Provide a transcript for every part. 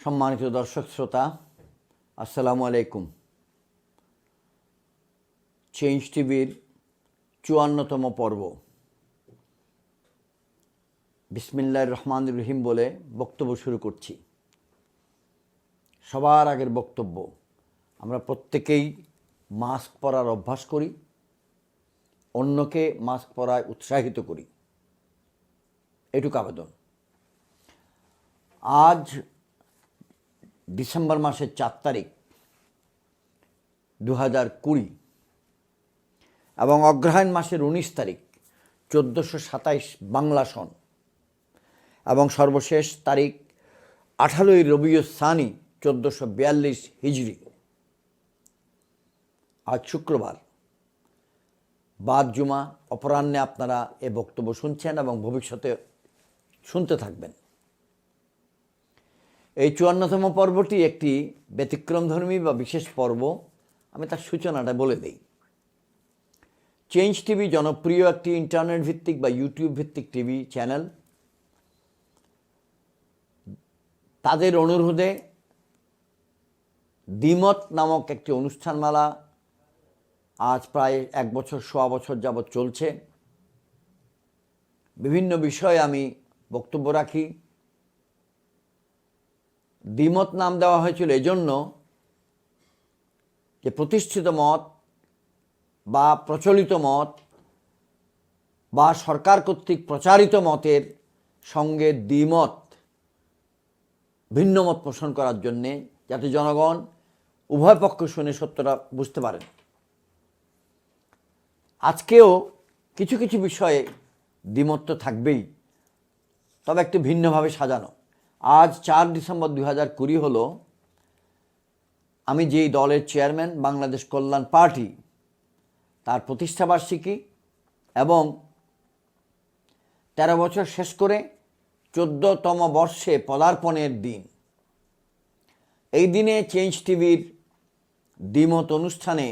সম্মানিত দর্শক শ্রোতা, আসসালামু আলাইকুম। চেঞ্জ টিভির ৫৪তম পর্ব বিসমিল্লাহির রহমানির রহিম বলে বক্তব্য শুরু করছি। সবার আগের বক্তব্য, আমরা প্রত্যেকেই মাস্ক পরার অভ্যাস করি, অন্যকে মাস্ক পরায় উৎসাহিত করি, এটুকু আবেদন। আজ ডিসেম্বর মাসের ৪ তারিখ ২০২০ এবং অগ্রহায়ণ মাসের ১৯ তারিখ ১৪২৭ বাংলা সন এবং সর্বশেষ তারিখ ১৮ই রবিউল সানি ১৪৪২ হিজরি। আজ শুক্রবার, বাদ জুমা অপরাহ্নে আপনারা এ বক্তব্য শুনছেন এবং ভবিষ্যতে শুনতে থাকবেন। এই ৫৪তম পর্বটি একটি ব্যতিক্রমধর্মী বা বিশেষ পর্ব। আমি তার সূচনাটা বলে দিই। চেঞ্জ টিভি জনপ্রিয় একটি ইন্টারনেট ভিত্তিক বা ইউটিউব ভিত্তিক টিভি চ্যানেল। তাদের অনুরোধে দ্বিমত নামক একটি অনুষ্ঠানমালা আজ প্রায় ১ বছর, সোয়া বছর যাবৎ চলছে। বিভিন্ন বিষয়ে আমি বক্তব্য রাখি। দ্বিমত নাম দেওয়া হয়েছিল এজন্য যে প্রতিষ্ঠিত মত বা প্রচলিত মত বা সরকার কর্তৃক প্রচারিত মতের সঙ্গে দ্বিমত, ভিন্ন মত পোষণ করার জন্যে, যাতে জনগণ উভয় পক্ষ শুনে সত্যটা বুঝতে পারেন। আজকেও কিছু কিছু বিষয়ে দ্বিমত তো থাকবেই, তবে একটু ভিন্নভাবে সাজানো। আজ ৪ ডিসেম্বর ২০২০ হলো আমি যেই দলের চেয়ারম্যান, বাংলাদেশ কল্যাণ পার্টি, তার প্রতিষ্ঠাবার্ষিকী এবং ১৩ বছর শেষ করে ১৪তম বর্ষে পদার্পণের দিন। এই দিনে চেঞ্জ টিভির দ্বিমত অনুষ্ঠানে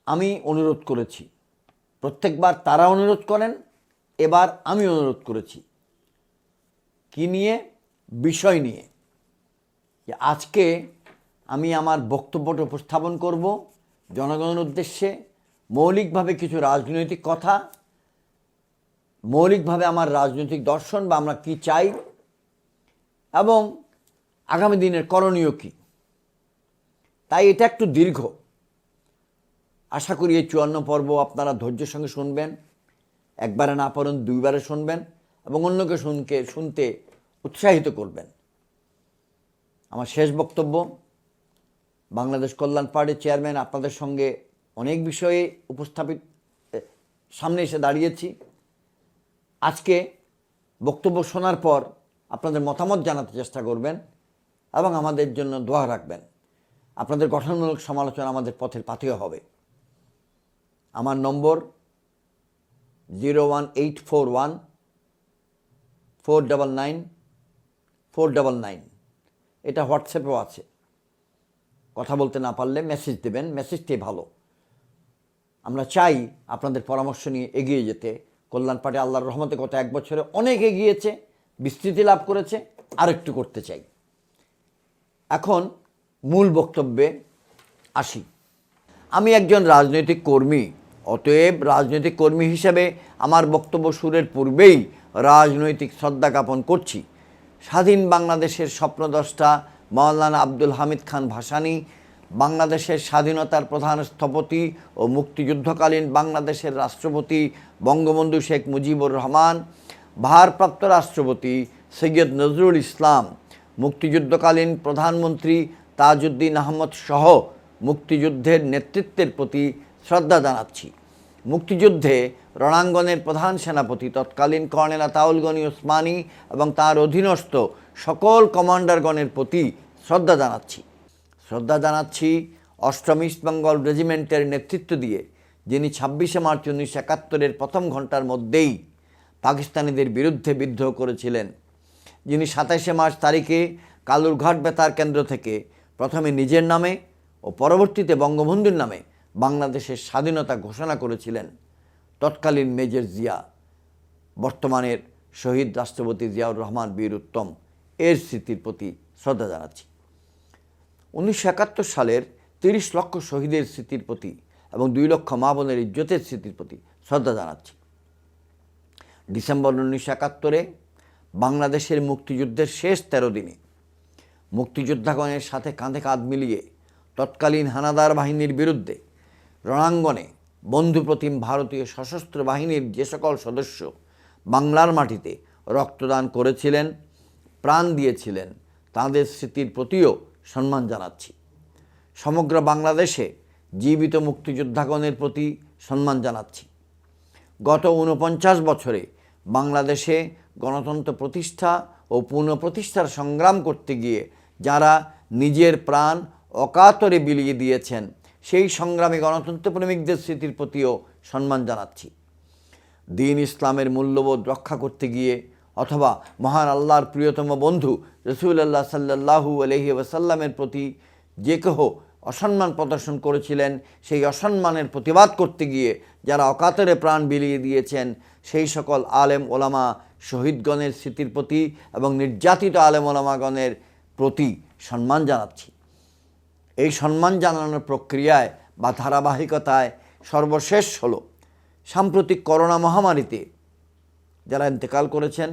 আমি অনুরোধ করেছি। প্রত্যেকবার তারা অনুরোধ করেন, এবার আমি অনুরোধ করেছি। কি নিয়ে? বিষয় নিয়ে। যে আজকে আমি আমার বক্তব্যটা উপস্থাপন করব জনগণের উদ্দেশ্যে। মৌলিকভাবে কিছু রাজনৈতিক কথা, মৌলিকভাবে আমার রাজনৈতিক দর্শন বা আমরা কি চাই এবং আগামী দিনের করণীয় কী। তাই এটা একটু দীর্ঘ। আশা করি এই ৫৪ পর্ব আপনারা ধৈর্যের সঙ্গে শুনবেন, একবারে না পারেন দুইবারে শুনবেন এবং অন্যকে শুনতে উৎসাহিত করবেন। আমার শেষ বক্তব্য, বাংলাদেশ কল্যাণ পার্টির চেয়ারম্যান, আপনাদের সঙ্গে অনেক বিষয়ে সামনে এসে দাঁড়িয়েছি। আজকে বক্তব্য শোনার পর আপনাদের মতামত জানাতে চেষ্টা করবেন এবং আমাদের জন্য দোয়া রাখবেন। আপনাদের গঠনমূলক সমালোচনা আমাদের পথের পাথেয় হবে। আমার নম্বর 01841 499 499। এটা হোয়াটসঅ্যাপেও আছে। কথা বলতে না পারলে মেসেজ দেবেন, মেসেজটাই ভালো। আমরা চাই আপনাদের পরামর্শ নিয়ে এগিয়ে যেতে। কল্যাণ পার্টি আল্লাহর রহমতে গত ১ বছরে অনেক এগিয়েছে, বিস্তৃতি লাভ করেছে, আর একটু করতে চাই। এখন মূল বক্তব্যে আসি। আমি একজন রাজনৈতিক কর্মী, অতএব রাজনৈতিক কর্মী হিসেবে আমার বক্তব্য শুরুর পূর্বেই রাজনৈতিক শ্রদ্ধা জ্ঞাপন করছি স্বাধীন বাংলাদেশের স্বপ্নদ্রষ্টা মাওলানা আব্দুল হামিদ খান ভাসানী, বাংলাদেশের স্বাধীনতার প্রধান স্থপতি ও মুক্তিযুদ্ধকালীন বাংলাদেশের রাষ্ট্রপতি বঙ্গবন্ধু শেখ মুজিবুর রহমান, ভারপ্রাপ্ত রাষ্ট্রপতি সৈয়দ নজরুল ইসলাম, মুক্তিযুদ্ধকালীন প্রধানমন্ত্রী তাজউদ্দিন আহমদ সহ মুক্তিযুদ্ধের নেতৃত্বের প্রতি শ্রদ্ধা জানাচ্ছি। মুক্তিযুদ্ধে রণাঙ্গনের প্রধান সেনাপতি তৎকালীন কর্নেল আতাউল গনি ওসমানী এবং তার অধীনস্থ সকল কমান্ডারগণের প্রতি শ্রদ্ধা জানাচ্ছি ৮ম ইস্ট বেঙ্গল রেজিমেন্টের নেতৃত্ব দিয়ে যিনি ২৬শে মার্চ ১৯৭১-এর প্রথম ঘণ্টার মধ্যেই পাকিস্তানিদের বিরুদ্ধে বিদ্রোহ করেছিলেন, যিনি ২৭শে মার্চ তারিখে কালুরঘাট বেতার কেন্দ্র থেকে প্রথমে নিজের নামে ও পরবর্তীতে বঙ্গবন্ধুর নামে বাংলাদেশের স্বাধীনতা ঘোষণা করেছিলেন, তৎকালীন মেজর জিয়া, বর্তমানের শহীদ রাষ্ট্রপতি জিয়াউর রহমান বীর উত্তম। এর স্মৃতির প্রতি শ্রদ্ধা জানাচ্ছি। 1971 সালের 30 লক্ষ শহীদের স্মৃতির প্রতি এবং 2 লক্ষ মা বোনের ইজ্জতের স্মৃতির প্রতি শ্রদ্ধা জানাচ্ছি। ডিসেম্বর 1971-এ বাংলাদেশের মুক্তিযুদ্ধের শেষ 13 দিনে মুক্তিযোদ্ধাগণের সাথে কাঁধে কাঁধ মিলিয়ে তৎকালীন হানাদার বাহিনীর বিরুদ্ধে রণাঙ্গনে বন্ধুপ্রতিম ভারতীয় সশস্ত্র বাহিনীর যে সকল সদস্য বাংলার মাটিতে রক্তদান করেছিলেন, প্রাণ দিয়েছিলেন, তাঁদের স্মৃতির প্রতিও সম্মান জানাচ্ছি। সমগ্র বাংলাদেশে জীবিত মুক্তিযোদ্ধাগণের প্রতি সম্মান জানাচ্ছি। গত 49 বছরে বাংলাদেশে গণতন্ত্র প্রতিষ্ঠা ও পুনঃপ্রতিষ্ঠার সংগ্রাম করতে গিয়ে যারা নিজের প্রাণ অকাতরে বিলিয়ে দিয়েছেন, সেই সংগ্রামী গণতন্ত্র প্রেমিকদের স্মৃতির প্রতিও সম্মান জানাচ্ছি। দ্বীন ইসলামের মূল্যবোধ রক্ষা করতে গিয়ে অথবা মহান আল্লাহর প্রিয়তম বন্ধু রাসূলুল্লাহ সাল্লাল্লাহু আলাইহি ওয়াসাল্লামের প্রতি যে কেহ অসম্মান প্রদর্শন করেছিলেন, সেই অসম্মানের প্রতিবাদ করতে গিয়ে যারা অকাতরে প্রাণ বিলিয়ে দিয়েছেন, সেই সকল আলেম ওলামা শহীদগণের স্মৃতির প্রতি এবং নির্যাতিত আলেম ওলামাগণের প্রতি সম্মান জানাচ্ছি। এই সম্মান জানানোর প্রক্রিয়ায় বা ধারাবাহিকতায় সর্বশেষ হলো সাম্প্রতিক করোনা মহামারীতে যারা ইন্তেকাল করেছেন,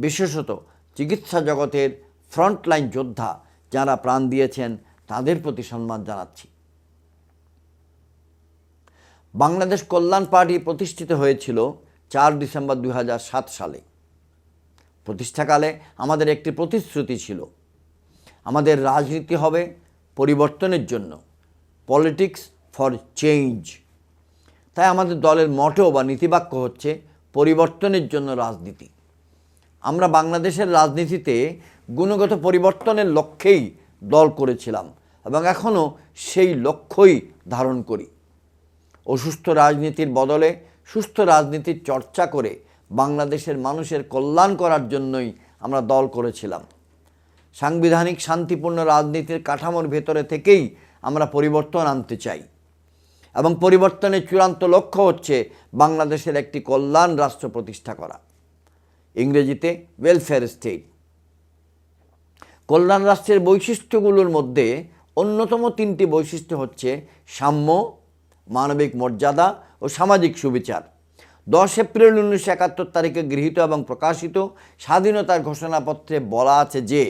বিশেষত চিকিৎসা জগতের ফ্রন্টলাইন যোদ্ধা যারা প্রাণ দিয়েছেন, তাদের প্রতি সম্মান জানাচ্ছি। বাংলাদেশ কল্যাণ পার্টি প্রতিষ্ঠিত হয়েছিল 4 ডিসেম্বর 2007 সালে। প্রতিষ্ঠাকালে আমাদের একটি প্রতিশ্রুতি ছিল, আমাদের রাজনীতি হবে পরিবর্তনের জন্য, পলিটিক্স ফর চেঞ্জ। তাই আমাদের দলের মটো বা নীতিবাক্য হচ্ছে পরিবর্তনের জন্য রাজনীতি। আমরা বাংলাদেশের রাজনীতিতে গুণগত পরিবর্তনের লক্ষ্যেই দল করেছিলাম এবং এখনও সেই লক্ষ্যই ধারণ করি। অসুস্থ রাজনীতির বদলে সুস্থ রাজনীতির চর্চা করে বাংলাদেশের মানুষের কল্যাণ করার জন্যই আমরা দল করেছিলাম। সাংবিধানিক শান্তিপূর্ণ রাজনীতির কাঠামোর ভেতরে থেকেই আমরা পরিবর্তন আনতে চাই এবং পরিবর্তনের চূড়ান্ত লক্ষ্য হচ্ছে বাংলাদেশের একটি কল্যাণ রাষ্ট্র প্রতিষ্ঠা করা, ইংরেজিতে ওয়েলফেয়ার স্টেট। কল্যাণ রাষ্ট্রের বৈশিষ্ট্যগুলোর মধ্যে অন্যতম 3টি বৈশিষ্ট্য হচ্ছে সাম্য, মানবিক মর্যাদা ও সামাজিক সুবিচার। 10 এপ্রিল 1971 তারিখে গৃহীত এবং প্রকাশিত স্বাধীনতার ঘোষণাপত্রে বলা আছে যে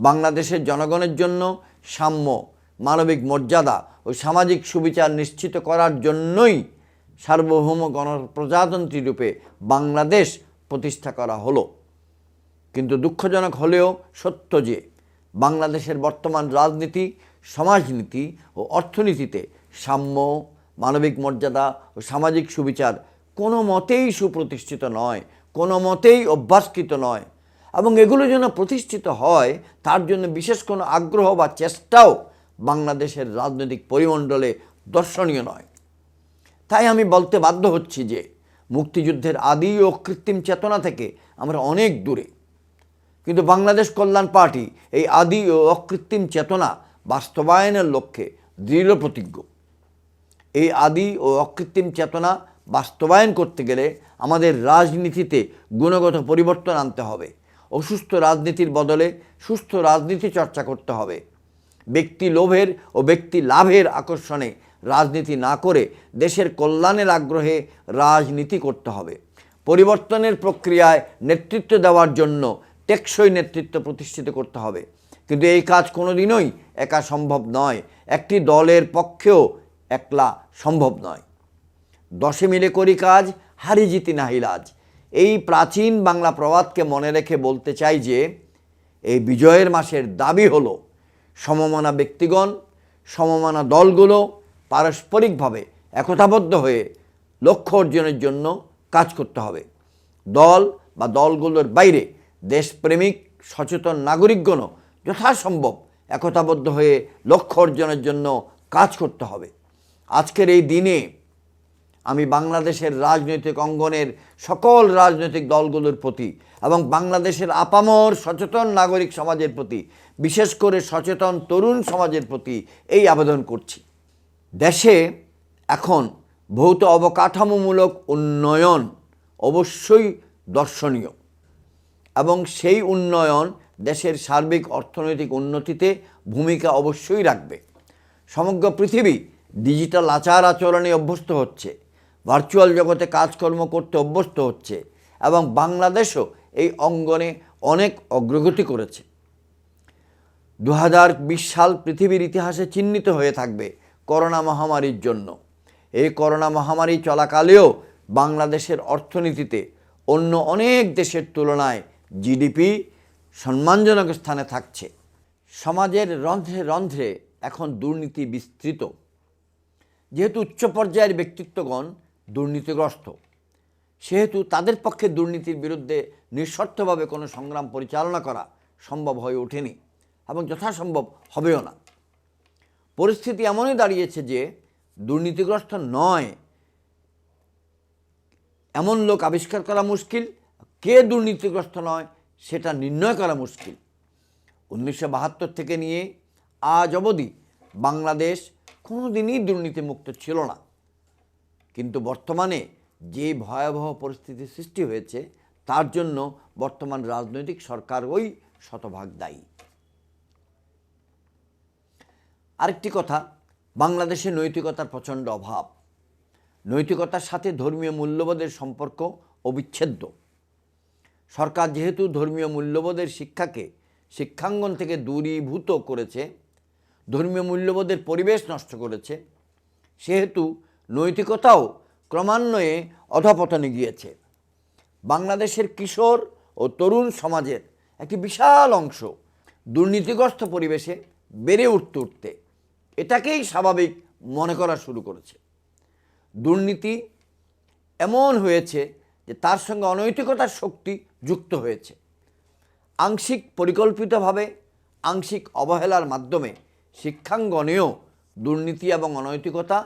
বাংলাদেশের জনগণের জন্য সাম্য, মানবিক মর্যাদা ও সামাজিক সুবিচার নিশ্চিত করার জন্যই সার্বভৌম গণপ্রজাতন্ত্রী রূপে বাংলাদেশ প্রতিষ্ঠা করা হলো। কিন্তু দুঃখজনক হলেও সত্য যে বাংলাদেশের বর্তমান রাজনীতি, সমাজনীতি ও অর্থনীতিতে সাম্য, মানবিক মর্যাদা ও সামাজিক সুবিচার কোনো মতেই সুপ্রতিষ্ঠিত নয়, কোনো মতেই অভ্যাসকৃত নয় এবং এগুলো যেন প্রতিষ্ঠিত হয় তার জন্য বিশেষ কোনো আগ্রহ বা চেষ্টাও বাংলাদেশের রাজনৈতিক পরিমণ্ডলে দর্শনীয় নয়। তাই আমি বলতে বাধ্য হচ্ছি যে মুক্তিযুদ্ধের আদি ও কৃত্রিম চেতনা থেকে আমরা অনেক দূরে, কিন্তু বাংলাদেশ কল্যাণ পার্টি এই আদি ও অকৃত্রিম চেতনা বাস্তবায়নের লক্ষ্যে দৃঢ় প্রতিজ্ঞ। এই আদি ও অকৃত্রিম চেতনা বাস্তবায়ন করতে গেলে আমাদের রাজনীতিতে গুণগত পরিবর্তন আনতে হবে। অসুস্থ রাজনীতির বদলে সুস্থ রাজনীতি চর্চা করতে হবে। ব্যক্তি লোভের ও ব্যক্তি লাভের আকর্ষণে রাজনীতি না করে দেশের কল্যাণের আগ্রহে রাজনীতি করতে হবে। পরিবর্তনের প্রক্রিয়ায় নেতৃত্ব দেওয়ার জন্য টেকসই নেতৃত্ব প্রতিষ্ঠিত করতে হবে, কিন্তু এই কাজ কোনোদিনই একা সম্ভব নয়। একটি দলের পক্ষেও একলা সম্ভব নয়। 10 মিলে করি কাজ, হারি জিতি নাহি লাজ। এই প্রাচীন বাংলা প্রবাদকে মনে রেখে বলতে চাই যে এই বিজয়ের মাসের দাবি হলো সমমনা ব্যক্তিগণ, সমমনা দলগুলো পারস্পরিকভাবে একতাবদ্ধ হয়ে লক্ষ্য অর্জনের জন্য কাজ করতে হবে। দল বা দলগুলোর বাইরে দেশপ্রেমিক সচেতন নাগরিকগণও যথাসম্ভব একতাবদ্ধ হয়ে লক্ষ্য অর্জনের জন্য কাজ করতে হবে। আজকের এই দিনে আমি বাংলাদেশের রাজনৈতিক অঙ্গনের সকল রাজনৈতিক দলগুলোর প্রতি এবং বাংলাদেশের আপামর সচেতন নাগরিক সমাজের প্রতি, বিশেষ করে সচেতন তরুণ সমাজের প্রতি এই আবেদন করছি। দেশে এখন ভৌত অবকাঠামোমূলক উন্নয়ন অবশ্যই দর্শনীয় এবং সেই উন্নয়ন দেশের সার্বিক অর্থনৈতিক উন্নতিতে ভূমিকা অবশ্যই রাখবে। সমগ্র পৃথিবী ডিজিটাল আচার আচরণে অভ্যস্ত হচ্ছে, ভার্চুয়াল জগতে কাজকর্ম করতে অভ্যস্ত হচ্ছে এবং বাংলাদেশও এই অঙ্গনে অনেক অগ্রগতি করেছে। 2020 সাল পৃথিবীর ইতিহাসে চিহ্নিত হয়ে থাকবে করোনা মহামারীর জন্য। এই করোনা মহামারী চলাকালেও বাংলাদেশের অর্থনীতিতে অন্য অনেক দেশের তুলনায় জিডিপি সম্মানজনক স্থানে থাকছে। সমাজের রন্ধ্রে রন্ধ্রে এখন দুর্নীতি বিস্তৃত। যেহেতু উচ্চ পর্যায়ের ব্যক্তিত্বগণ দুর্নীতিগ্রস্ত, সেহেতু তাদের পক্ষে দুর্নীতির বিরুদ্ধে নিঃশর্তভাবে কোনো সংগ্রাম পরিচালনা করা সম্ভব হয়ে ওঠেনি এবং যথাসম্ভব হবেও না। পরিস্থিতি এমনই দাঁড়িয়েছে যে দুর্নীতিগ্রস্ত নয় এমন লোক আবিষ্কার করা মুশকিল, কে দুর্নীতিগ্রস্ত নয় সেটা নির্ণয় করা মুশকিল। 1972 থেকে নিয়ে আজ অবধি বাংলাদেশ কোনোদিনই দুর্নীতিমুক্ত ছিল না, কিন্তু বর্তমানে যে ভয়াবহ পরিস্থিতি সৃষ্টি হয়েছে তার জন্য বর্তমান রাজনৈতিক সরকারই শতভাগ দায়ী। আরেকটি কথা, বাংলাদেশে নৈতিকতার প্রচণ্ড অভাব। নৈতিকতার সাথে ধর্মীয় মূল্যবোধের সম্পর্ক অবিচ্ছেদ্য। সরকার যেহেতু ধর্মীয় মূল্যবোধের শিক্ষাকে শিক্ষাঙ্গন থেকে দূরীভূত করেছে, ধর্মীয় মূল্যবোধের পরিবেশ নষ্ট করেছে, সেহেতু নৈতিকতাও ক্রমান্বয়ে অধঃপতনে গিয়েছে। বাংলাদেশের কিশোর ও তরুণ সমাজের একটি বিশাল অংশ দুর্নীতিগ্রস্ত পরিবেশে বেড়ে উঠতে এটাকেই স্বাভাবিক মনে করা শুরু করেছে। দুর্নীতি এমন হয়েছে যে তার সঙ্গে অনৈতিকতার শক্তি যুক্ত হয়েছে। আংশিক পরিকল্পিতভাবে, আংশিক অবহেলার মাধ্যমে শিক্ষাঙ্গনেও দুর্নীতি এবং অনৈতিকতা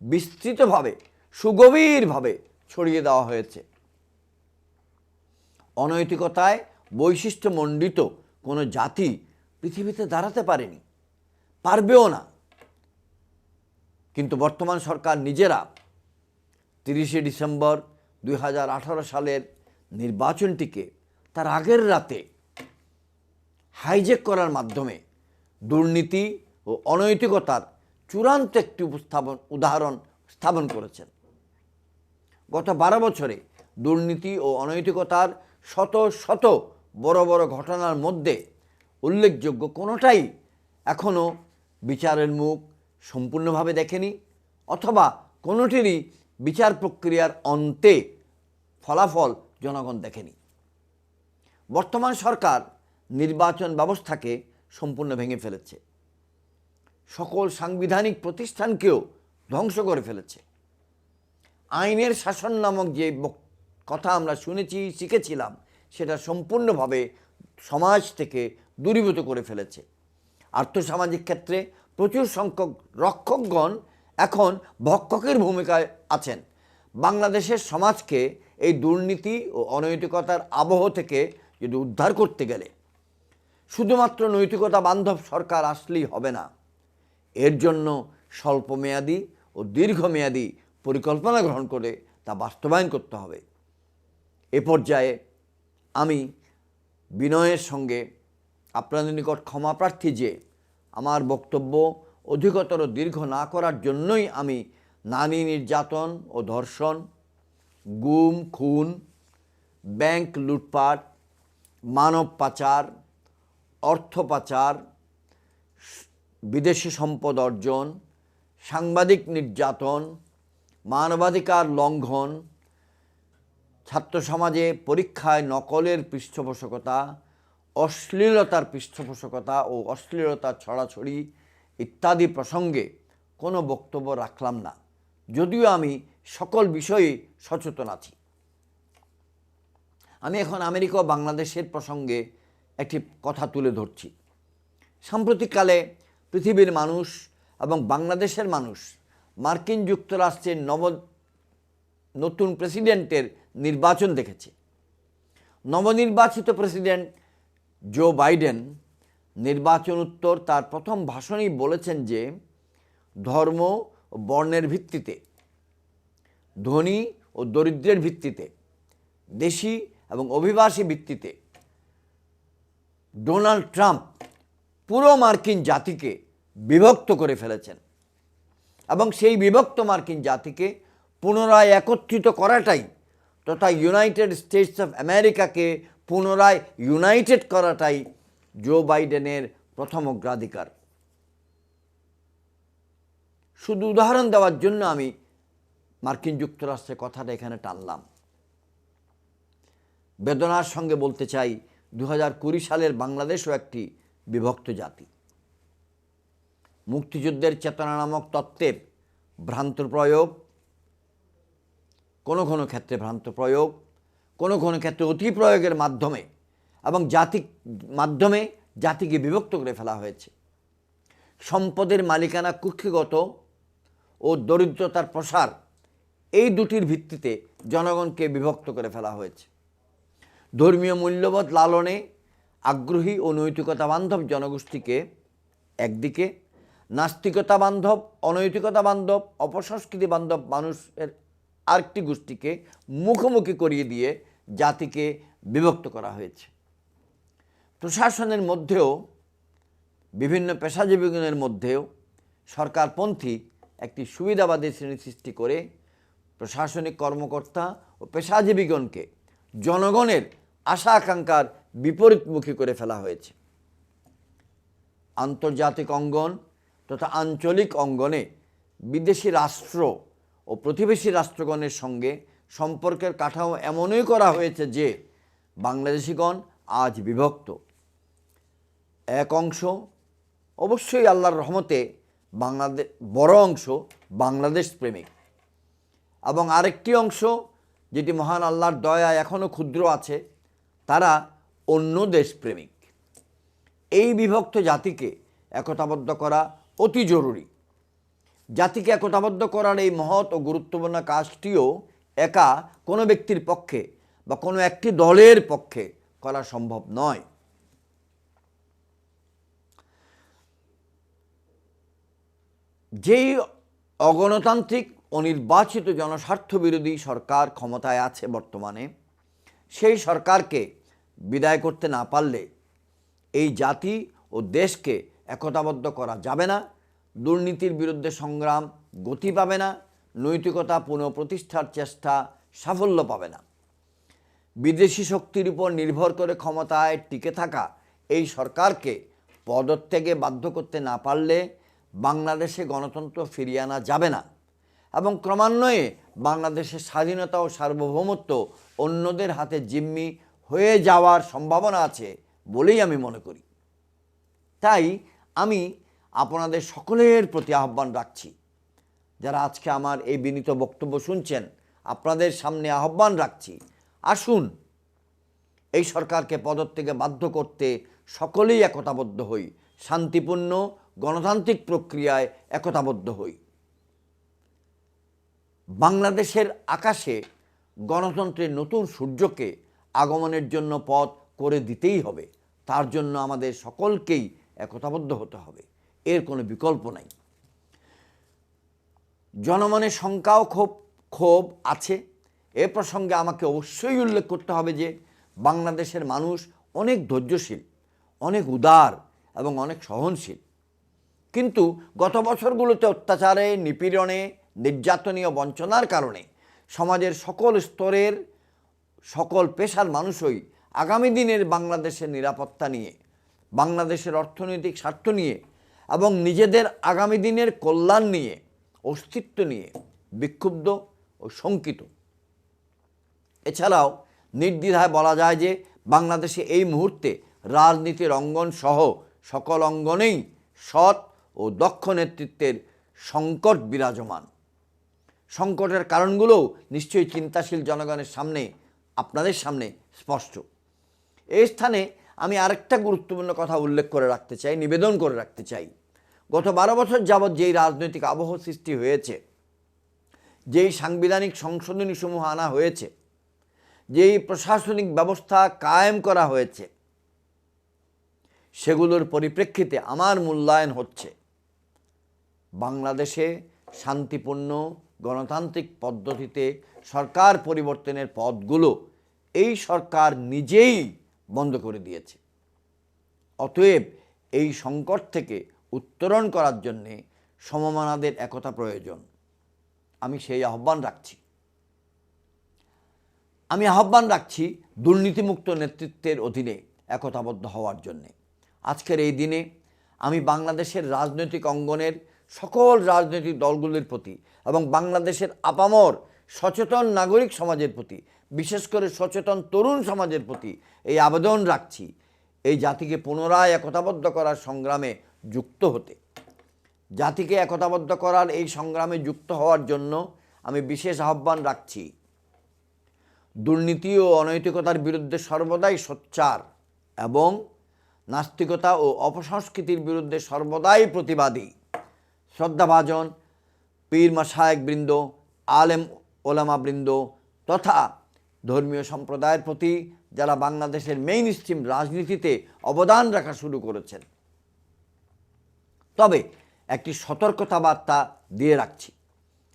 বিস্তৃতভাবে, সুগভীরভাবে ছড়িয়ে দেওয়া হয়েছে। অনৈতিকতায় বৈশিষ্ট্যমণ্ডিত কোনো জাতি পৃথিবীতে দাঁড়াতে পারেনি, পারবেও না। কিন্তু বর্তমান সরকার নিজেরা 30শে ডিসেম্বর 2018 সালের নির্বাচনটিকে তার আগের রাতে হাইজ্যাক করার মাধ্যমে দুর্নীতি ও অনৈতিকতার চূড়ান্ত একটি উদাহরণ স্থাপন করেছেন। গত 12 বছরে দুর্নীতি ও অনৈতিকতার শত শত বড় বড় ঘটনার মধ্যে উল্লেখযোগ্য কোনোটাই এখনও বিচারের মুখ সম্পূর্ণভাবে দেখেনি, অথবা কোনোটিরই বিচার প্রক্রিয়ার অন্তে ফলাফল জনগণ দেখেনি। বর্তমান সরকার নির্বাচন ব্যবস্থাকে সম্পূর্ণ ভেঙে ফেলেছে, সকল সাংবিধানিক প্রতিষ্ঠানকেও ধ্বংস করে ফেলেছে। আইনের শাসন নামক যে কথা আমরা শুনেছি, শিখেছিলাম, সেটা সম্পূর্ণভাবে সমাজ থেকে দূরীভূত করে ফেলেছে। আর্থসামাজিক ক্ষেত্রে প্রচুর সংখ্যক রক্ষকগণ এখন ভক্ষকের ভূমিকায় আছেন। বাংলাদেশের সমাজকে এই দুর্নীতি ও অনৈতিকতার আবহ থেকে যদি উদ্ধার করতে গেলে শুধুমাত্র নৈতিকতা বান্ধব সরকার আসলেই হবে না, এর জন্য স্বল্পমেয়াদী ও দীর্ঘমেয়াদী পরিকল্পনা গ্রহণ করে তা বাস্তবায়ন করতে হবে। এ পর্যায়ে আমি বিনয়ের সঙ্গে আপনাদের নিকট ক্ষমা প্রার্থী যে আমার বক্তব্য অধিকতর দীর্ঘ না করার জন্যই আমি নারী নির্যাতন ও ধর্ষণ, গুম খুন, ব্যাংক লুটপাট, মানব পাচার, অর্থ পাচার, বিদেশি সম্পদ অর্জন, সাংবাদিক নির্যাতন, মানবাধিকার লঙ্ঘন, ছাত্র সমাজে পরীক্ষায় নকলের পৃষ্ঠপোষকতা, অশ্লীলতার পৃষ্ঠপোষকতা ও অশ্লীলতার ছড়াছড়ি ইত্যাদি প্রসঙ্গে কোনো বক্তব্য রাখলাম না, যদিও আমি সকল বিষয়ে সচেতন আছি। আমি এখন আমেরিকা ও বাংলাদেশের প্রসঙ্গে একটি কথা তুলে ধরছি। সাম্প্রতিককালে পৃথিবীর মানুষ এবং বাংলাদেশের মানুষ মার্কিন যুক্তরাষ্ট্রের নতুন প্রেসিডেন্টের নির্বাচন দেখেছে। নবনির্বাচিত প্রেসিডেন্ট জো বাইডেন নির্বাচনোত্তর তার প্রথম ভাষণেই বলেছেন যে ধর্ম ও বর্ণের ভিত্তিতে, ধনী ও দরিদ্রের ভিত্তিতে, দেশি এবং অভিবাসী ভিত্তিতে ডোনাল্ড ট্রাম্প পুরো মার্কিন জাতিকে বিভক্ত করে ফেলেছেন এবং সেই বিভক্ত মার্কিন জাতিকে পুনরায় একত্রিত করাটাই তথা ইউনাইটেড স্টেটস অফ আমেরিকাকে পুনরায় ইউনাইটেড করাটাই জো বাইডেনের প্রথম অগ্রাধিকার। শুধু উদাহরণ দেওয়ার জন্য আমি মার্কিন যুক্তরাষ্ট্রের কথাটা এখানে টানলাম। বেদনার সঙ্গে বলতে চাই 2020 সালের বাংলাদেশও একটি বিভক্ত জাতি। মুক্তিযুদ্ধের চেতনা নামক তত্ত্বের ভ্রান্ত প্রয়োগ, কোনো কোনো ক্ষেত্রে ভ্রান্ত প্রয়োগ, কোনো কোনো ক্ষেত্রে অতি প্রয়োগের মাধ্যমে এবং জাতিকে বিভক্ত করে ফেলা হয়েছে। সম্পদের মালিকানা কুক্ষিগত ও দরিদ্রতার প্রসার, এই দুটির ভিত্তিতে জনগণকে বিভক্ত করে ফেলা হয়েছে। ধর্মীয় মূল্যবোধ লালনে আগ্রহী ও নৈতিকতা বান্ধব জনগোষ্ঠীকে একদিকে, নাস্তিকতা বান্ধব, অনৈতিকতা বান্ধব, অপসংস্কৃতি বান্ধব মানুষের আরেকটি গোষ্ঠীকে মুখোমুখি করিয়ে দিয়ে জাতিকে বিভক্ত করা হয়েছে। প্রশাসনের মধ্যেও, বিভিন্ন পেশাজীবীগণের মধ্যেও সরকারপন্থী একটি সুবিধাবাদী শ্রেণী সৃষ্টি করে প্রশাসনিক কর্মকর্তা ও পেশাজীবীগণকে জনগণের আশা আকাঙ্ক্ষার বিপরীতমুখী করে ফেলা হয়েছে। আন্তর্জাতিক অঙ্গন তথা আঞ্চলিক অঙ্গনে বিদেশি রাষ্ট্র ও প্রতিবেশী রাষ্ট্রগণের সঙ্গে সম্পর্কের কাঠামো এমনই করা হয়েছে যে বাংলাদেশিগণ আজ বিভক্ত। এক অংশ অবশ্যই আল্লাহর রহমতে বড় অংশ বাংলাদেশ প্রেমিক এবং আরেকটি অংশ যেটি মহান আল্লাহর দয়ায় এখনও ক্ষুদ্র আছে, তারা অন্য দেশ প্রেমিক। এই বিভক্ত জাতিকে একতাবদ্ধ করা অতি জরুরি। জাতিকে একতাবদ্ধ করার এই মহৎ ও গুরুত্বপূর্ণ কাজটিও একা কোনো ব্যক্তির পক্ষে বা কোনো একটি দলের পক্ষে করা সম্ভব নয়। যেই অগণতান্ত্রিক অনির্বাচিত জনস্বার্থ বিরোধী সরকার ক্ষমতায় আছে বর্তমানে, সেই সরকারকে বিদায় করতে না পারলে এই জাতি ও দেশকে একতাবদ্ধ করা যাবে না। দুর্নীতির বিরুদ্ধে সংগ্রাম গতি পাবে না, নৈতিকতা পুনঃপ্রতিষ্ঠার চেষ্টা সাফল্য পাবে না। বিদেশি শক্তির উপর নির্ভর করে ক্ষমতায় টিকে থাকা এই সরকারকে পদত্যাগে বাধ্য করতে না পারলে বাংলাদেশে গণতন্ত্র ফিরিয়ে আনা যাবে না এবং ক্রমান্বয়ে বাংলাদেশের স্বাধীনতা ও সার্বভৌমত্ব অন্যদের হাতে জিম্মি হয়ে যাওয়ার সম্ভাবনা আছে বলেই আমি মনে করি। তাই আমি আপনাদের সকলের প্রতি আহ্বান রাখছি, যারা আজকে আমার এই বিনীত বক্তব্য শুনছেন, আপনাদের সামনে আহ্বান রাখছি, আসুন এই সরকারকে পদত্যাগে বাধ্য করতে সকলেই একতাবদ্ধ হই, শান্তিপূর্ণ গণতান্ত্রিক প্রক্রিয়ায় একতাবদ্ধ হই। বাংলাদেশের আকাশে গণতন্ত্রের নতুন সূর্যকে আগমনের জন্য পথ করে দিতেই হবে। তার জন্য আমাদের সকলকেই একতাবদ্ধ হতে হবে, এর কোনো বিকল্প নাই। জনমনে শঙ্কাও ক্ষোভ আছে। এ প্রসঙ্গে আমাকে অবশ্যই উল্লেখ করতে হবে যে বাংলাদেশের মানুষ অনেক ধৈর্যশীল, অনেক উদার এবং অনেক সহনশীল। কিন্তু গত বছরগুলোতে অত্যাচারে, নিপীড়নে, নির্যাতনীয় বঞ্চনার কারণে সমাজের সকল স্তরের সকল পেশার মানুষই আগামী দিনের বাংলাদেশের নিরাপত্তা নিয়ে, বাংলাদেশের অর্থনৈতিক স্বার্থ নিয়ে এবং নিজেদের আগামী দিনের কল্যাণ নিয়ে, অস্তিত্ব নিয়ে বিক্ষুব্ধ ও শঙ্কিত। এছাড়াও নির্দ্বিধায় বলা যায় যে বাংলাদেশে এই মুহূর্তে রাজনীতির অঙ্গন সহ সকল অঙ্গনেই সৎ ও দক্ষ নেতৃত্বের সংকট বিরাজমান। সংকটের কারণগুলোও নিশ্চয়ই চিন্তাশীল জনগণের সামনে, আপনাদের সামনে স্পষ্ট। এই স্থানে আমি আরেকটা গুরুত্বপূর্ণ কথা উল্লেখ করে রাখতে চাই, নিবেদন করে রাখতে চাই। গত 12 বছর যাবৎ যেই রাজনৈতিক আবহ সৃষ্টি হয়েছে, যেই সাংবিধানিক সংশোধনীসমূহ আনা হয়েছে, যেই প্রশাসনিক ব্যবস্থা কায়েম করা হয়েছে, সেগুলোর পরিপ্রেক্ষিতে আমার মূল্যায়ন হচ্ছে বাংলাদেশে শান্তিপূর্ণ গণতান্ত্রিক পদ্ধতিতে সরকার পরিবর্তনের পথগুলো এই সরকার নিজেই বন্ধ করে দিয়েছে। অতএব এই সংকট থেকে উত্তরণ করার জন্যে সমমনাদের একতা প্রয়োজন। আমি সেই আহ্বান রাখছি। আমি আহ্বান রাখছি দুর্নীতিমুক্ত নেতৃত্বের অধীনে একতাবদ্ধ হওয়ার জন্যে। আজকের এই দিনে আমি বাংলাদেশের রাজনৈতিক অঙ্গনের সকল রাজনৈতিক দলগুলির প্রতি এবং বাংলাদেশের আপামর সচেতন নাগরিক সমাজের প্রতি, বিশেষ করে সচেতন তরুণ সমাজের প্রতি এই আবেদন রাখছি, এই জাতিকে পুনরায় একতাবদ্ধ করার সংগ্রামে যুক্ত হতে। জাতিকে একতাবদ্ধ করার এই সংগ্রামে যুক্ত হওয়ার জন্য আমি বিশেষ আহ্বান রাখছি। দুর্নীতি ও অনৈতিকতার বিরুদ্ধে সর্বদাই সোচ্চার এবং নাস্তিকতা ও অপসংস্কৃতির বিরুদ্ধে সর্বদাই প্রতিবাদী শ্রদ্ধাভাজন পীর মাশায়েখ বৃন্দ, আলেম ওলামা বৃন্দ তথা ধর্মীয় সম্প্রদায়ের প্রতি যারা বাংলাদেশের মেইন স্ট্রিম রাজনীতিতে অবদান রাখা শুরু করেছেন। তবে একটি সতর্কতা বার্তা দিয়ে রাখছি।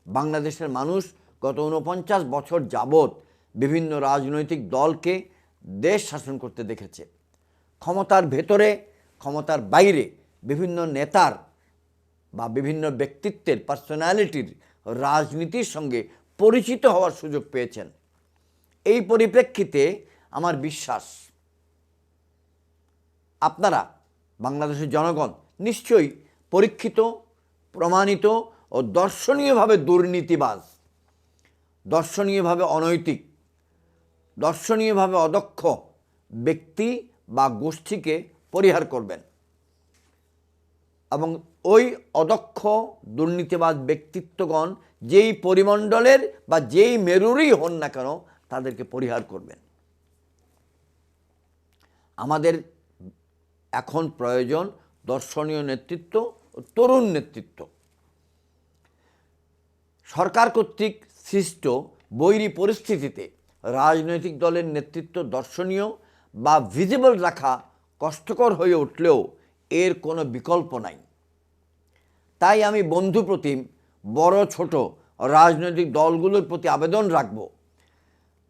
বাংলাদেশের মানুষ গত 49 বছর যাবৎ বিভিন্ন রাজনৈতিক দলকে দেশ শাসন করতে দেখেছে। ক্ষমতার ভেতরে, ক্ষমতার বাইরে বিভিন্ন নেতার বা বিভিন্ন ব্যক্তিত্বের পার্সোনালিটির রাজনীতির সঙ্গে পরিচিত হওয়ার সুযোগ পেয়েছেন। এই পরিপ্রেক্ষিতে আমার বিশ্বাস আপনারা বাংলাদেশের জনগণ নিশ্চয়ই পরীক্ষিত, প্রমাণিত ও দর্শনীয়ভাবে দুর্নীতিবাজ, দর্শনীয়ভাবে অনৈতিক, দর্শনীয়ভাবে অদক্ষ ব্যক্তি বা গোষ্ঠীকে পরিহার করবেন এবং ওই অদক্ষ দুর্নীতিবাজ ব্যক্তিত্বগণ যেই পরিমণ্ডলের বা যেই মেরুরই হন না কেন তাদেরকে পরিহার করবেন। আমাদের এখন প্রয়োজন দর্শনীয় নেতৃত্ব ও তরুণ নেতৃত্ব। সরকার কর্তৃক সৃষ্ট বৈরী পরিস্থিতিতে রাজনৈতিক দলের নেতৃত্ব দর্শনীয় বা ভিজিবল রাখা কষ্টকর হয়ে উঠলেও এর কোনো বিকল্প নাই। তাই আমি বন্ধুপ্রতিম বড় ছোট রাজনৈতিক দলগুলোর প্রতি আবেদন রাখব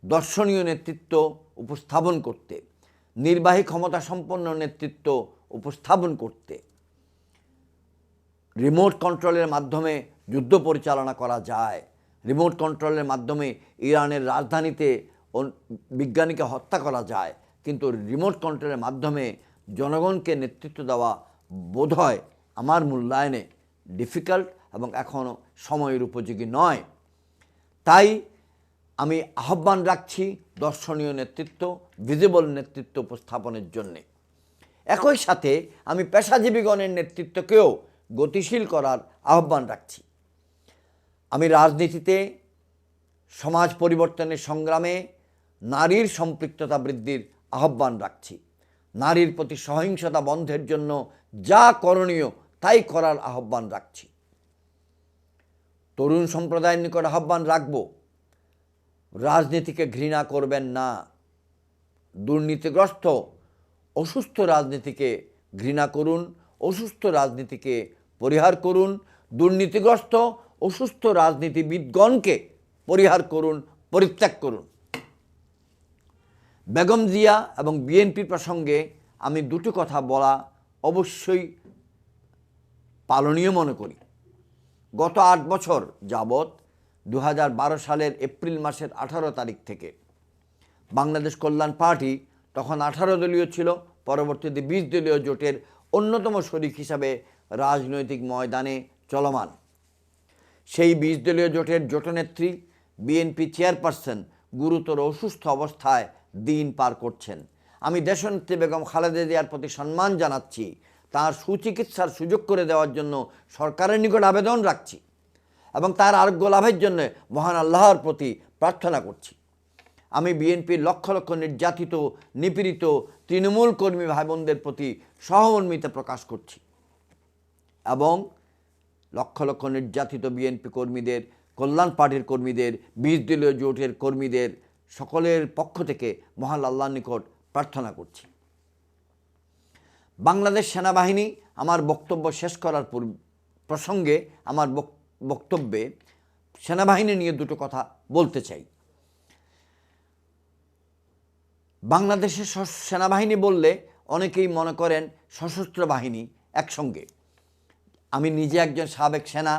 দর্শনীয় নেতৃত্ব উপস্থাপন করতে, নির্বাহী ক্ষমতা সম্পন্ন নেতৃত্ব উপস্থাপন করতে। রিমোট কন্ট্রোলের মাধ্যমে যুদ্ধ পরিচালনা করা যায়, রিমোট কন্ট্রোলের মাধ্যমে ইরানের রাজধানীতে বিজ্ঞানীকে হত্যা করা যায়, কিন্তু রিমোট কন্ট্রোলের মাধ্যমে জনগণকে নেতৃত্ব দেওয়া বোধহয় আমার মূল্যায়নে ডিফিকাল্ট এবং এখনও সময়ের উপযোগী নয়। তাই আমি আহ্বান রাখছি দর্শনীয় নেতৃত্ব, ভিজিবল নেতৃত্ব উপস্থাপনের জন্যে। একই সাথে আমি পেশাজীবীগণের নেতৃত্বকেও গতিশীল করার আহ্বান রাখছি। আমি রাজনীতিতে সমাজ পরিবর্তনের সংগ্রামে নারীর সম্পৃক্ততা বৃদ্ধির আহ্বান রাখছি। নারীর প্রতি সহিংসতা বন্ধের জন্য যা করণীয় তাই করার আহ্বান রাখছি। তরুণ সম্প্রদায়ের নিকট আহ্বান রাখব, রাজনীতিকে ঘৃণা করবেন না। দুর্নীতিগ্রস্ত অসুস্থ রাজনীতিকে ঘৃণা করুন, অসুস্থ রাজনীতিকে পরিহার করুন, দুর্নীতিগ্রস্ত অসুস্থ রাজনীতিবিদগণকে পরিহার করুন, পরিত্যাগ করুন। বেগম জিয়া এবং বিএনপির প্রসঙ্গে আমি দুটো কথা বলা অবশ্যই পালনীয় মনে করি। গত 8 বছর যাবৎ 2012 সালের এপ্রিল মাসের 18 তারিখ থেকে বাংলাদেশ কল্যাণ পার্টি, তখন 18 দলীয় ছিল, পরবর্তীতে 20 দলীয় জোটের অন্যতম শরিক হিসাবে রাজনৈতিক ময়দানে চলমান। সেই 20 দলীয় জোটের জোটনেত্রী বিএনপি চেয়ারপারসন গুরুতর অসুস্থ অবস্থায় দিন পার করছেন। আমি দেশনেত্রী বেগম খালেদা জিয়ার প্রতি সম্মান জানাচ্ছি, তার সুচিকিৎসার সুযোগ করে দেওয়ার জন্য সরকারের নিকট আবেদন রাখছি এবং তার আরোগ্য লাভের জন্য মহান আল্লাহর প্রতি প্রার্থনা করছি। আমি বিএনপির লক্ষ লক্ষ নির্যাতিত, নিপীড়িত তৃণমূল কর্মী ভাই বোনদের প্রতি সহমর্মিতা প্রকাশ করছি এবং লক্ষ লক্ষ নির্যাতিত বিএনপি কর্মীদের, কল্যাণ পার্টির কর্মীদের, 20 দলীয় জোটের কর্মীদের সকলের পক্ষ থেকে মহান আল্লাহর নিকট প্রার্থনা করছি। বাংলাদেশ সেনাবাহিনী, আমার বক্তব্য শেষ করার প্রসঙ্গে আমার বক্তব্যে সেনাবাহিনী নিয়ে দুটো কথা বলতে চাই। বাংলাদেশের সেনাবাহিনী বললে অনেকেই মনে করেন সশস্ত্র বাহিনী একসঙ্গে। আমি নিজে একজন সাবেক সেনা,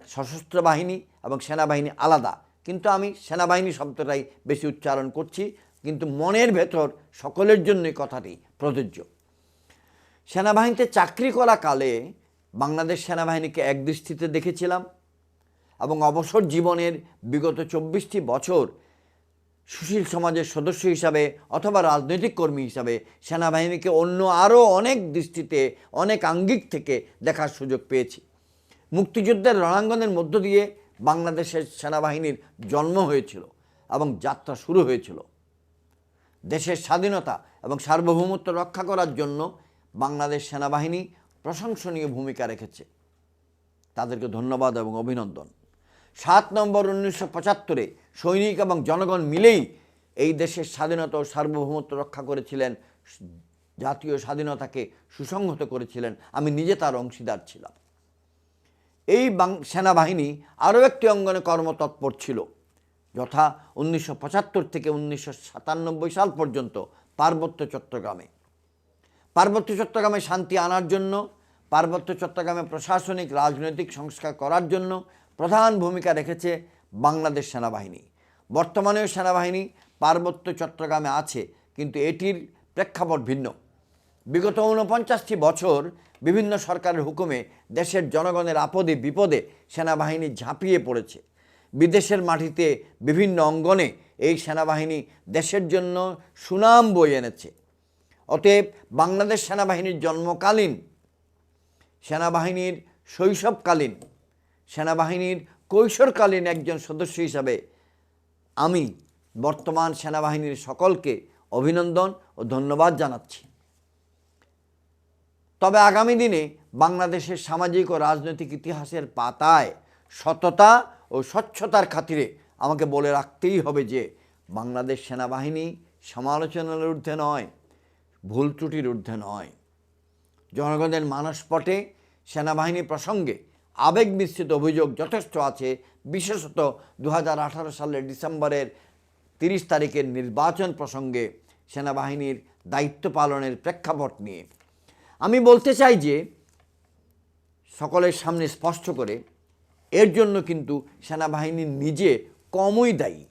সশস্ত্র বাহিনী এবং সেনাবাহিনী আলাদা, কিন্তু আমি সেনাবাহিনী শব্দটাই বেশি উচ্চারণ করছি, কিন্তু মনের ভেতর সকলের জন্যই কথাটি প্রযোজ্য। সেনাবাহিনীতে চাকরি করা কালে বাংলাদেশ সেনাবাহিনীকে একদৃষ্টিতে দেখেছিলাম এবং অবসর জীবনের বিগত 24টি বছর সুশীল সমাজের সদস্য হিসাবে অথবা রাজনৈতিক কর্মী হিসাবে সেনাবাহিনীকে অন্য আরও অনেক দৃষ্টিতে, অনেক আঙ্গিক থেকে দেখার সুযোগ পেয়েছি। মুক্তিযুদ্ধের রণাঙ্গনের মধ্য দিয়ে বাংলাদেশের সেনাবাহিনীর জন্ম হয়েছিল এবং যাত্রা শুরু হয়েছিল। দেশের স্বাধীনতা এবং সার্বভৌমত্ব রক্ষা করার জন্য বাংলাদেশ সেনাবাহিনী প্রশংসনীয় ভূমিকা রেখেছে, তাদেরকে ধন্যবাদ এবং অভিনন্দন। 7 নভেম্বর 1975-এ সৈনিক এবং জনগণ মিলেই এই দেশের স্বাধীনতা ও সার্বভৌমত্ব রক্ষা করেছিলেন, জাতীয় স্বাধীনতাকে সুসংহত করেছিলেন। আমি নিজে তার অংশীদার ছিলাম। এই সেনাবাহিনী আরও একটি অঙ্গনে কর্মতৎপর ছিল, যথা 1975 থেকে 1997 সাল পর্যন্ত পার্বত্য চট্টগ্রামে শান্তি আনার জন্য, পার্বত্য চট্টগ্রামে প্রশাসনিক রাজনৈতিক সংস্কার করার জন্য প্রধান ভূমিকা রেখেছে বাংলাদেশ সেনাবাহিনী। বর্তমানেও সেনাবাহিনী পার্বত্য চট্টগ্রামে আছে, কিন্তু এটির প্রেক্ষাপট ভিন্ন। বিগত 49টি বছর বিভিন্ন সরকারের হুকুমে দেশের জনগণের আপদে বিপদে সেনাবাহিনী ঝাঁপিয়ে পড়েছে। বিদেশের মাটিতে বিভিন্ন অঙ্গনে এই সেনাবাহিনী দেশের জন্য সুনাম বয়ে এনেছে। অতএব বাংলাদেশ সেনাবাহিনীর জন্মকালীন, সেনাবাহিনীর শৈশবকালীন, সেনাবাহিনীর কৈশোরকালীন একজন সদস্য হিসাবে আমি বর্তমান সেনাবাহিনীর সকলকে অভিনন্দন ও ধন্যবাদ জানাচ্ছি। তবে আগামী দিনে বাংলাদেশের সামাজিক ও রাজনৈতিক ইতিহাসের পাতায় সততা ও স্বচ্ছতার খাতিরে আমাকে বলে রাখতেই হবে যে বাংলাদেশ সেনাবাহিনী সমালোচনার ঊর্ধ্বে নয়, ভুল ত্রুটির ঊর্ধ্বে নয়। জনগণের মানসপটে সেনাবাহিনী প্রসঙ্গে আবেগ মিশ্রিত অভিযোগ যথেষ্ট আছে, বিশেষত 2018 সালের ডিসেম্বরের 30 তারিখের নির্বাচন প্রসঙ্গে সেনাবাহিনীর দায়িত্ব পালনের প্রেক্ষাপট নিয়ে। আমি বলতে চাই যে সকলের সামনে স্পষ্ট করে, এর জন্য কিন্তু সেনাবাহিনী নিজে কমই দায়ী।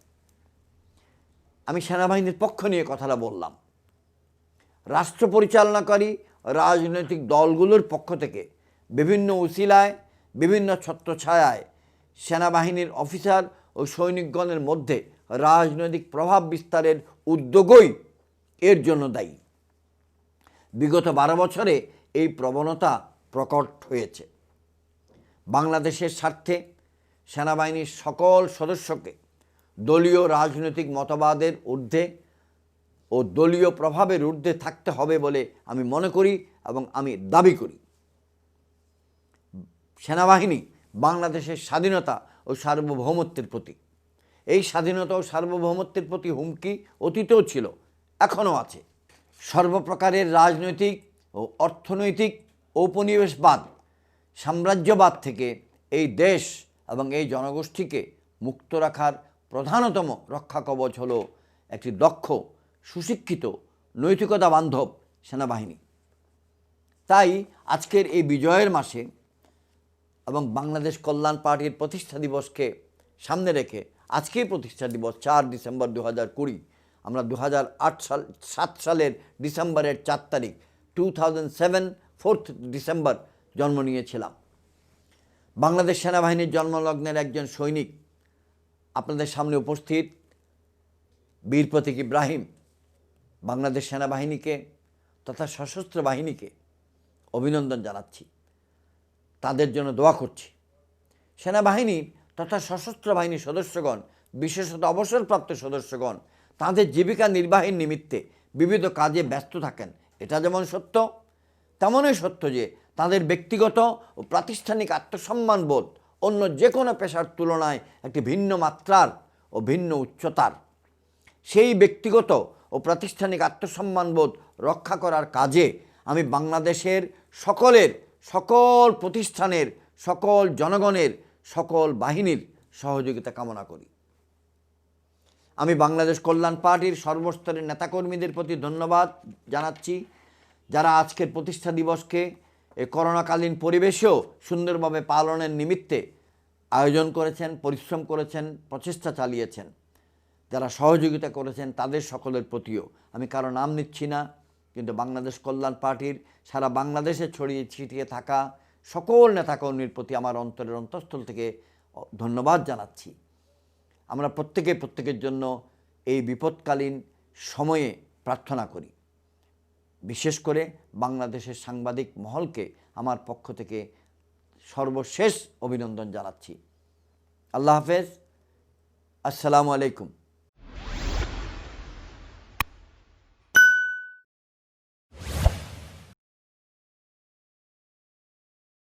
আমি সেনাবাহিনীর পক্ষ নিয়ে কথাটা বললাম। রাষ্ট্র পরিচালনাকারী রাজনৈতিক দলগুলোর পক্ষ থেকে বিভিন্ন উসিলায়, বিভিন্ন ছত্রছায়ায় সেনাবাহিনীর অফিসার ও সৈনিকগণের মধ্যে রাজনৈতিক প্রভাব বিস্তারের উদ্যোগই এর জন্য দায়ী। বিগত 12 বছরে এই প্রবণতা প্রকট হয়েছে। বাংলাদেশের স্বার্থে সেনাবাহিনীর সকল সদস্যকে দলীয় রাজনৈতিক মতবাদের ঊর্ধ্বে ও দলীয় প্রভাবের ঊর্ধ্বে থাকতে হবে বলে আমি মনে করি এবং আমি দাবি করি। সেনাবাহিনী বাংলাদেশের স্বাধীনতা ও সার্বভৌমত্বের প্রতীক। এই স্বাধীনতা ও সার্বভৌমত্বের প্রতি হুমকি অতীতেও ছিল, এখনও আছে। সর্বপ্রকারের রাজনৈতিক ও অর্থনৈতিক ঔপনিবেশবাদ, সাম্রাজ্যবাদ থেকে এই দেশ এবং এই জনগোষ্ঠীকে মুক্ত রাখার প্রধানতম রক্ষা কবচ হলো একটি দক্ষ, সুশিক্ষিত, নৈতিকতা বান্ধব সেনাবাহিনী। তাই আজকের এই বিজয়ের মাসে এবং বাংলাদেশ কল্যাণ পার্টির প্রতিষ্ঠা দিবসকে সামনে রেখে, আজকেই প্রতিষ্ঠা দিবস 4 ডিসেম্বর 2020, আমরা 2007 সালের ডিসেম্বরের 4 তারিখ 2007 4 ডিসেম্বর জন্ম নিয়েছিলাম। বাংলাদেশ সেনাবাহিনীর জন্মলগ্নের একজন সৈনিক আপনাদের সামনে উপস্থিত, বীর প্রতীক ইব্রাহিম। বাংলাদেশ সেনাবাহিনীকে তথা সশস্ত্র বাহিনীকে অভিনন্দন জানাচ্ছি, তাদের জন্য দোয়া করছি। সেনাবাহিনী তথা সশস্ত্র বাহিনীর সদস্যগণ, বিশেষত অবসরপ্রাপ্ত সদস্যগণ তাদের জীবিকা নির্বাহের নিমিত্তে বিবিধ কাজে ব্যস্ত থাকেন। এটা যেমন সত্য, তেমনই সত্য যে তাদের ব্যক্তিগত ও প্রাতিষ্ঠানিক আত্মসম্মানবোধ অন্য যে কোনো পেশার তুলনায় একটি ভিন্ন মাত্রার ও ভিন্ন উচ্চতার। সেই ব্যক্তিগত ও প্রাতিষ্ঠানিক আত্মসম্মানবোধ রক্ষা করার কাজে আমি বাংলাদেশের সকল প্রতিষ্ঠানের, সকল জনগণের, সকল বাহিনীর সহযোগিতা কামনা করি। আমি বাংলাদেশ কল্যাণ পার্টির সর্বস্তরের নেতাকর্মীদের প্রতি ধন্যবাদ জানাচ্ছি, যারা আজকের প্রতিষ্ঠা দিবসকে এই করোনাকালীন পরিবেশেও সুন্দরভাবে পালনের নিমিত্তে আয়োজন করেছেন, পরিশ্রম করেছেন, প্রচেষ্টা চালিয়েছেন, যারা সহযোগিতা করেছেন, তাদের সকলের প্রতিও আমি কারো নাম নিচ্ছি না, কিন্তু বাংলাদেশ কল্যাণ পার্টির সারা বাংলাদেশে ছড়িয়ে ছিটিয়ে থাকা সকল নেতাকর্মীর প্রতি আমার অন্তরের অন্তঃস্থল থেকে ধন্যবাদ জানাচ্ছি। আমরা প্রত্যেকের জন্য এই বিপদকালীন সময়ে প্রার্থনা করি। বিশেষ করে বাংলাদেশের সাংবাদিক মহলকে আমার পক্ষ থেকে সর্বশেষ অভিনন্দন জানাচ্ছি। আল্লাহ হাফেজ। আসসালামু আলাইকুম।